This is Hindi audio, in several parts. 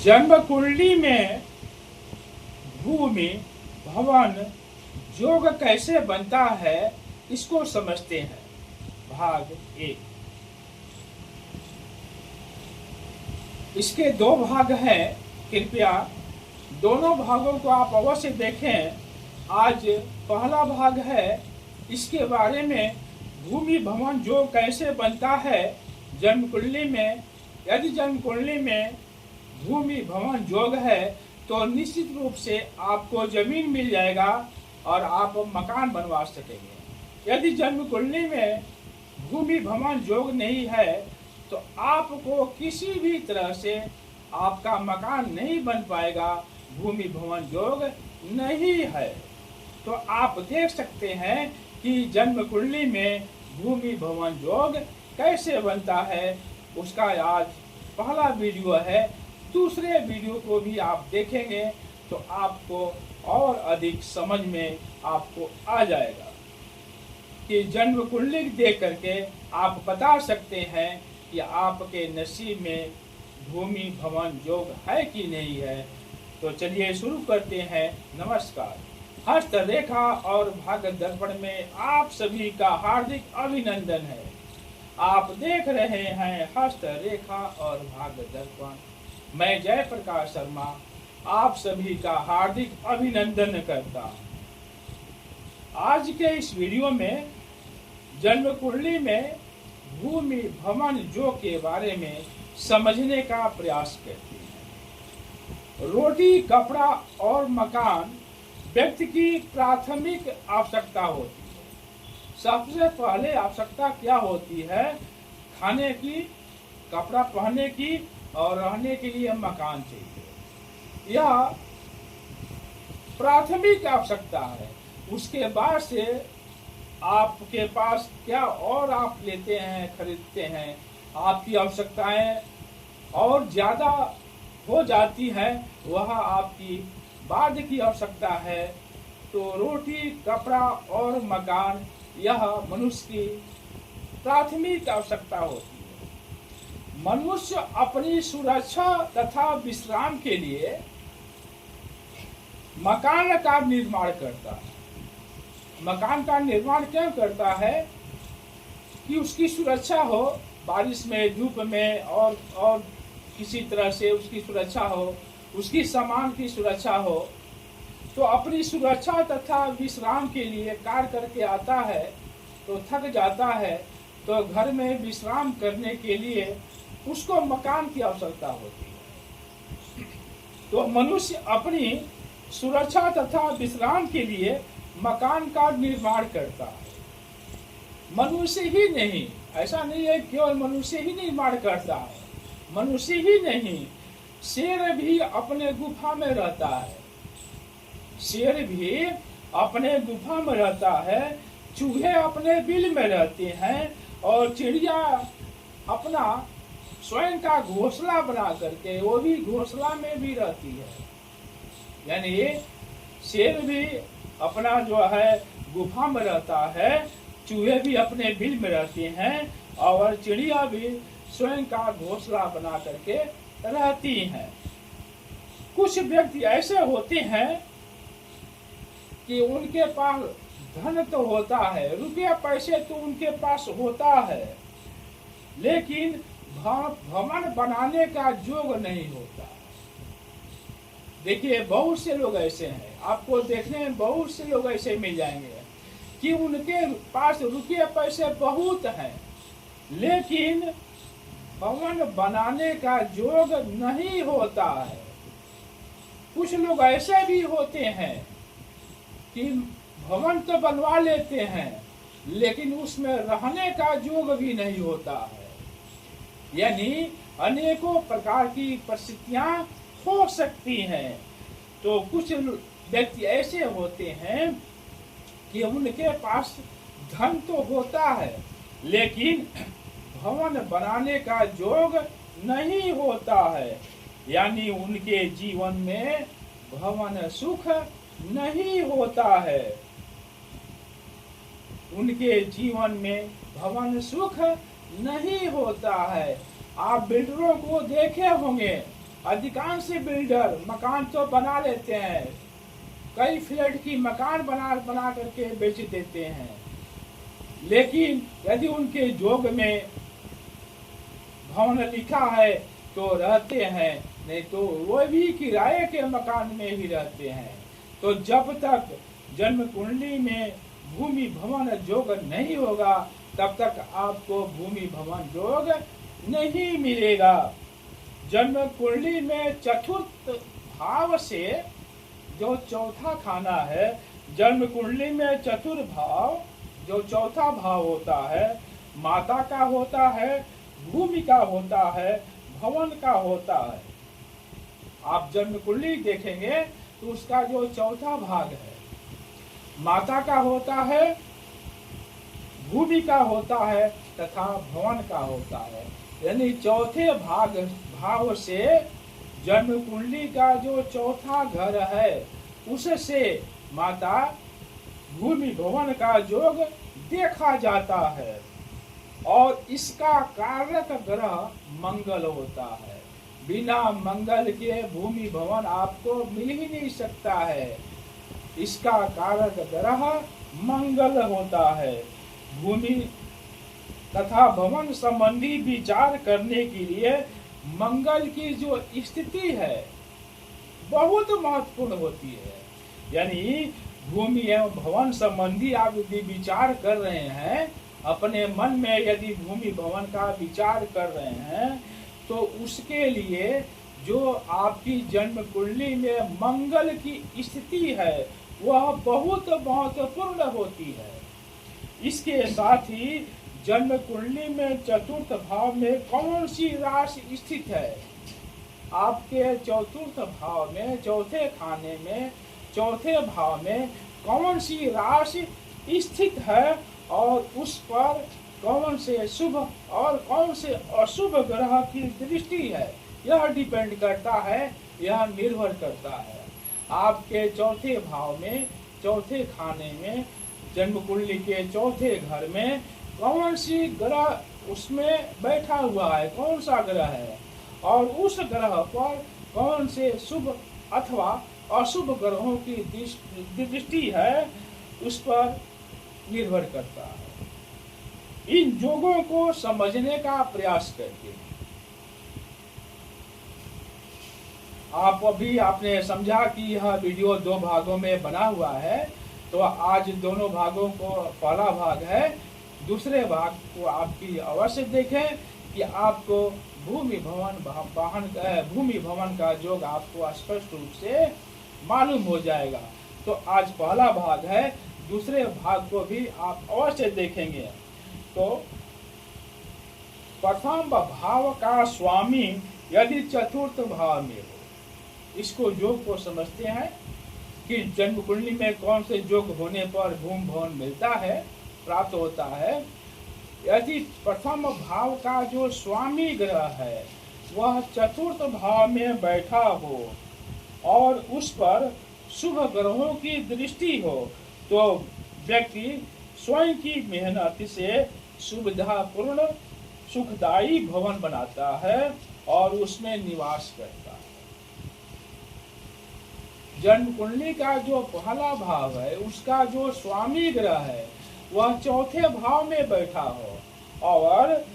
जन्म कुंडली में भूमि भवन योग कैसे बनता है इसको समझते हैं। भाग 1। इसके 2 भाग हैं, कृपया दोनों भागों को आप अवश्य देखें। आज पहला भाग है, इसके बारे में भूमि भवन योग कैसे बनता है जन्म कुंडली में। यदि जन्म कुंडली में भूमि भवन योग है तो निश्चित रूप से आपको जमीन मिल जाएगा और आप मकान बनवा सकेंगे। यदि जन्म कुंडली में भूमि भवन योग नहीं है तो आपको किसी भी तरह से आपका मकान नहीं बन पाएगा, भूमि भवन योग नहीं है। तो आप देख सकते हैं कि जन्म कुंडली में भूमि भवन योग कैसे बनता है, उसका आज पहला वीडियो है। दूसरे वीडियो को भी आप देखेंगे तो आपको और अधिक समझ में आपको आ जाएगा कि जन्म कुंडली देख करके आप बता सकते हैं कि आपके नसीब में भूमि भवन योग है कि नहीं है। तो चलिए शुरू करते हैं। नमस्कार। हस्तरेखा और भाग्य दर्पण में आप सभी का हार्दिक अभिनंदन है। आप देख रहे हैं हस्तरेखा और भाग्य दर्पण। मैं जयप्रकाश शर्मा आप सभी का हार्दिक अभिनंदन करता हूँ। आज के इस वीडियो में जन्म कुंडली में भूमि भवन योग के बारे में समझने का प्रयास करते हैं। रोटी, कपड़ा और मकान व्यक्ति की प्राथमिक आवश्यकता होती है। सबसे पहले आवश्यकता क्या होती है? खाने की, कपड़ा पहनने की और रहने के लिए मकान चाहिए। यह प्राथमिक आवश्यकता है। उसके बाद से आपके पास क्या और आप लेते हैं, खरीदते हैं, आपकी आवश्यकताएं और ज्यादा हो जाती है, वह आपकी बाद की आवश्यकता है। तो रोटी, कपड़ा और मकान यह मनुष्य की प्राथमिक आवश्यकता होती है। मनुष्य अपनी सुरक्षा तथा विश्राम के लिए मकान का निर्माण करता है। मकान का निर्माण क्यों करता है? कि उसकी सुरक्षा हो, बारिश में, धूप में और किसी तरह से उसकी सुरक्षा हो, उसकी सामान की सुरक्षा हो। तो अपनी सुरक्षा तथा विश्राम के लिए कार्य करके आता है तो थक जाता है, तो घर में विश्राम करने के लिए उसको मकान की आवश्यकता होती है। तो मनुष्य अपनी सुरक्षा तथा विश्राम के लिए मकान का निर्माण करता है। मनुष्य ही नहीं, ऐसा नहीं है केवल मनुष्य ही निर्माण करता है। मनुष्य ही नहीं, शेर भी अपने गुफा में रहता है। शेर भी अपने गुफा में रहता है, चूहे अपने बिल में रहते हैं और चिड़िया अपना स्वयं का घोंसला बना करके वो भी घोंसला में भी रहती है। यानी शेर भी अपना जो है गुफा में रहता है, चूहे भी अपने बिल में रहते हैं और चिड़िया भी स्वयं का घोंसला बना करके रहती हैं। कुछ व्यक्ति ऐसे होते हैं कि उनके पास धन तो होता है, रुपया पैसे तो उनके पास होता है, लेकिन भवन बनाने का योग नहीं होता। देखिए बहुत से लोग ऐसे हैं, आपको देखने में बहुत से लोग ऐसे मिल जाएंगे कि उनके पास रुपये पैसे बहुत हैं, लेकिन भवन बनाने का योग नहीं होता है। कुछ लोग ऐसे भी होते हैं कि भवन तो बनवा लेते हैं लेकिन उसमें रहने का योग भी नहीं होता है। यानी अनेकों प्रकार की परिस्थितियां हो सकती हैं। तो कुछ व्यक्ति ऐसे होते हैं कि उनके पास धन तो होता है लेकिन भवन बनाने का योग नहीं होता है। यानी उनके जीवन में भवन सुख नहीं होता है। उनके जीवन में भवन सुख नहीं होता है। आप बिल्डरों को देखे होंगे अधिकांश बिल्डर मकान तो बना लेते हैं, कई फ्लैट की मकान बना बना करके बेच देते हैं, लेकिन यदि उनके जोग में भवन लिखा है तो रहते हैं, नहीं तो वो भी किराए के मकान में ही रहते हैं। तो जब तक जन्म कुंडली में भूमि भवन योग नहीं होगा तब तक आपको भूमि भवन योग नहीं मिलेगा। जन्म कुंडली में चतुर्थ भाव से जो चौथा खाना है, जन्म कुंडली में चतुर्थ भाव जो चौथा भाव होता है, माता का होता है, भूमि का होता है, भवन का होता है। आप जन्म कुंडली देखेंगे तो उसका जो चौथा भाग है माता का होता है, भूमि का होता है तथा भवन का होता है। यानी चौथे भाव से जन्म कुंडली का जो चौथा घर है उससे माता भूमि भवन का योग देखा जाता है और इसका कारक ग्रह मंगल होता है। बिना मंगल के भूमि भवन आपको मिल ही नहीं सकता है। इसका कारक ग्रह मंगल होता है। भूमि तथा भवन संबंधी विचार करने के लिए मंगल की जो स्थिति है बहुत महत्वपूर्ण होती है। यानी भूमि एवं भवन संबंधी आप यदि विचार कर रहे हैं, अपने मन में यदि भूमि भवन का विचार कर रहे हैं, तो उसके लिए जो आपकी जन्म कुंडली में मंगल की स्थिति है वह बहुत महत्वपूर्ण होती है। इसके साथ ही जन्म कुंडली में चतुर्थ भाव में कौन सी राशि स्थित है, आपके चतुर्थ भाव में चौथे खाने में चौथे भाव में कौन सी राशि स्थित है और उस पर कौन से शुभ और कौन से अशुभ ग्रह की दृष्टि है, यह डिपेंड करता है, यह निर्भर करता है। आपके चौथे भाव में चौथे खाने में जन्म कुंडली के चौथे घर में कौन सी ग्रह उसमें बैठा हुआ है, कौन सा ग्रह है और उस ग्रह पर कौन से शुभ अथवा अशुभ ग्रहों की दृष्टि है, उस पर निर्भर करता है। इन योगों को समझने का प्रयास करके आपने समझा कि यह वीडियो दो भागों में बना हुआ है, तो आज दोनों भागों को पहला भाग है, दूसरे भाग को आपकी अवश्य देखें कि आपको भूमि भवन का योग आपको स्पष्ट रूप से मालूम हो जाएगा। तो आज पहला भाग है, दूसरे भाग को भी आप अवश्य देखेंगे। तो प्रथम भाव का स्वामी यदि चतुर्थ भाव में हो, इसको योग को समझते हैं कि जन्म कुंडली में कौन से योग होने पर भूमि भवन मिलता है, प्राप्त होता है। यदि प्रथम भाव का जो स्वामी ग्रह है वह चतुर्थ भाव में बैठा हो और उस पर शुभ ग्रहों की दृष्टि हो, तो व्यक्ति स्वयं की मेहनत से सुविधापूर्ण सुखदायी भवन बनाता है और उसमें निवास करता है। जन्म कुंडली का जो पहला भाव है उसका जो स्वामी ग्रह है वह चौथे भाव में बैठा हो और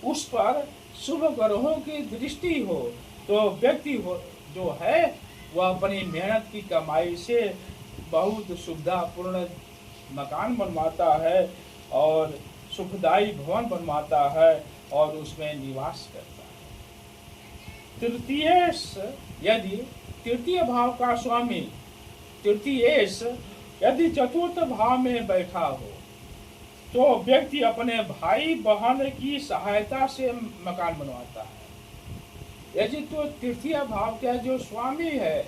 उस पर शुभ ग्रहों की दृष्टि हो, तो व्यक्ति हो जो है वह अपनी मेहनत की कमाई से बहुत सुविधापूर्ण मकान बनवाता है और सुखदायी भवन बनवाता है और उसमें निवास करता है। तृतीय भाव का स्वामी तृतीयेश यदि चतुर्थ भाव में बैठा हो, तो व्यक्ति अपने भाई बहन की सहायता से मकान बनवाता है। यदि तो तृतीय भाव का जो स्वामी है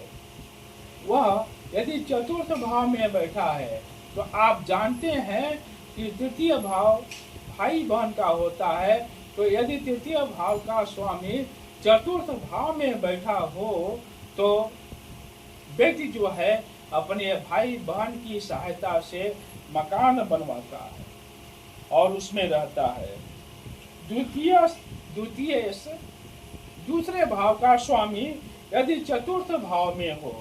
वह यदि चतुर्थ भाव में बैठा है, तो आप जानते हैं कि तृतीय भाव भाई बहन का होता है। तो यदि तृतीय भाव का स्वामी चतुर्थ भाव में बैठा हो तो व्यक्ति जो है अपने भाई बहन की सहायता से मकान बनवाता है दूसरे भाव का स्वामी यदि चतुर्थ भाव में हो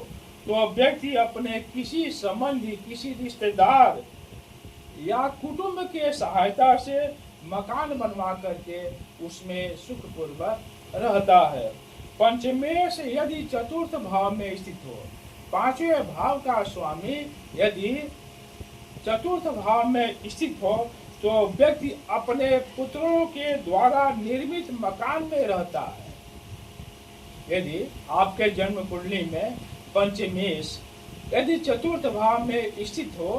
तो व्यक्ति अपने किसी संबंधी, किसी रिश्तेदार या कुटुंब के सहायता से मकान बनवा करके उसमें सुखपूर्वक रहता है। पंचमेश यदि चतुर्थ भाव में स्थित हो, पांचवें भाव का स्वामी यदि चतुर्थ भाव में स्थित हो तो व्यक्ति अपने पुत्रों के द्वारा निर्मित मकान में रहता है। यदि आपके जन्म कुंडली में पंचमेश यदि चतुर्थ भाव में स्थित हो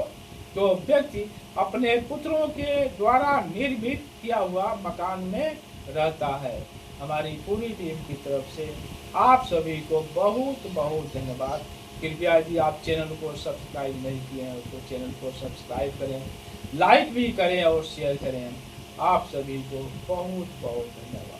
तो व्यक्ति अपने पुत्रों के द्वारा निर्मित किया हुआ मकान में रहता है। हमारी पूरी टीम की तरफ से आप सभी को बहुत बहुत धन्यवाद। कृपया यदि आप चैनल को सब्सक्राइब नहीं किए हैं तो चैनल को सब्सक्राइब करें, लाइक भी करें और शेयर करें। आप सभी को बहुत बहुत धन्यवाद।